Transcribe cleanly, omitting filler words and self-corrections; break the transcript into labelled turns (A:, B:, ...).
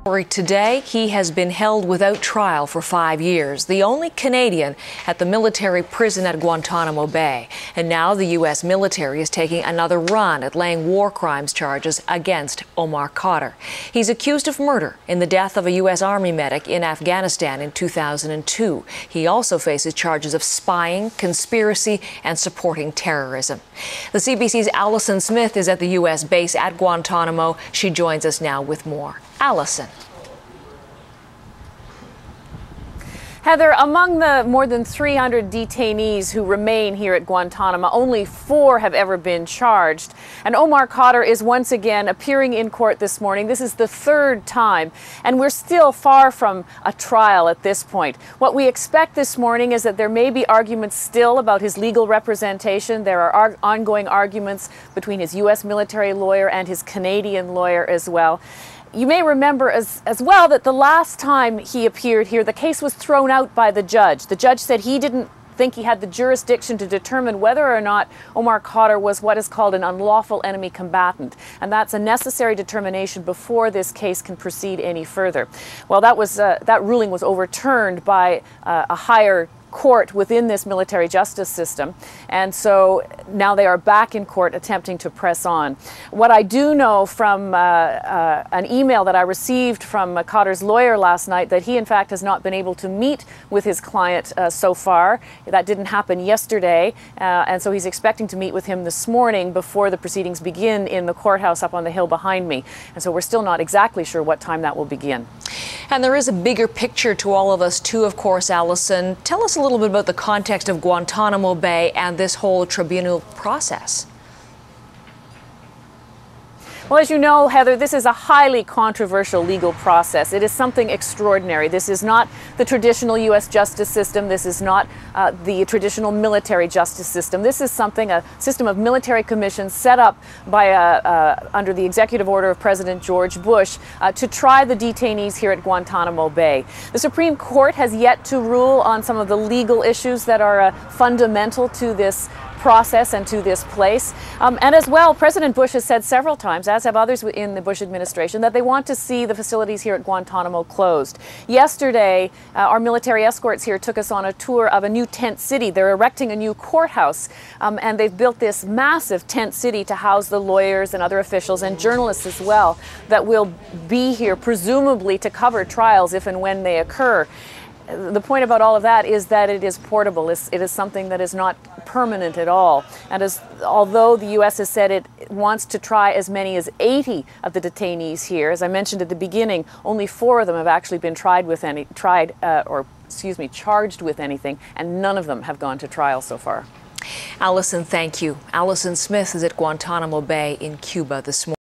A: Today, he has been held without trial for 5 years, the only Canadian at the military prison at Guantanamo Bay. And now the U.S. military is taking another run at laying war crimes charges against Omar Khadr. He's accused of murder in the death of a U.S. Army medic in Afghanistan in 2002. He also faces charges of spying, conspiracy, and supporting terrorism. The CBC's Allison Smith is at the U.S. base at Guantanamo. She joins us now with more. Allison.
B: Heather, among the more than 300 detainees who remain here at Guantanamo, only 4 have ever been charged. And Omar Khadr is once again appearing in court this morning. This is the 3rd time, and we're still far from a trial at this point. What we expect this morning is that there may be arguments still about his legal representation. There are ongoing arguments between his U.S. military lawyer and his Canadian lawyer as well. You may remember as well that the last time he appeared here, the case was thrown out by the judge. The judge said he didn't think he had the jurisdiction to determine whether or not Omar Khadr was what is called an unlawful enemy combatant. And that's a necessary determination before this case can proceed any further. Well, that ruling was overturned by a higher court within this military justice system, and so now they are back in court attempting to press on. What I do know from an email that I received from Khadr's lawyer last night, that he in fact has not been able to meet with his client so far. That didn't happen yesterday, and so he's expecting to meet with him this morning before the proceedings begin in the courthouse up on the hill behind me, and so we're still not exactly sure what time that will begin.
A: And there is a bigger picture to all of us too, of course, Allison. Tell us a little bit about the context of Guantanamo Bay and this whole tribunal process.
B: Well, as you know, Heather, this is a highly controversial legal process. It is something extraordinary. This is not the traditional U.S. justice system. This is not the traditional military justice system. This is a system of military commissions set up by under the executive order of President George Bush to try the detainees here at Guantanamo Bay. The Supreme Court has yet to rule on some of the legal issues that are fundamental to this process and to this place. And as well, President Bush has said several times, as have others in the Bush administration, that they want to see the facilities here at Guantanamo closed. Yesterday, our military escorts here took us on a tour of a new tent city. They're erecting a new courthouse, and they've built this massive tent city to house the lawyers and other officials and journalists as well that will be here, presumably to cover trials if and when they occur. The point about all of that is that it is portable. It is something that is not permanent at all. And although the U.S. has said it wants to try as many as 80 of the detainees here, as I mentioned at the beginning, only 4 of them have actually been charged with anything, and none of them have gone to trial so far.
A: Allison, thank you. Allison Smith is at Guantanamo Bay in Cuba this morning.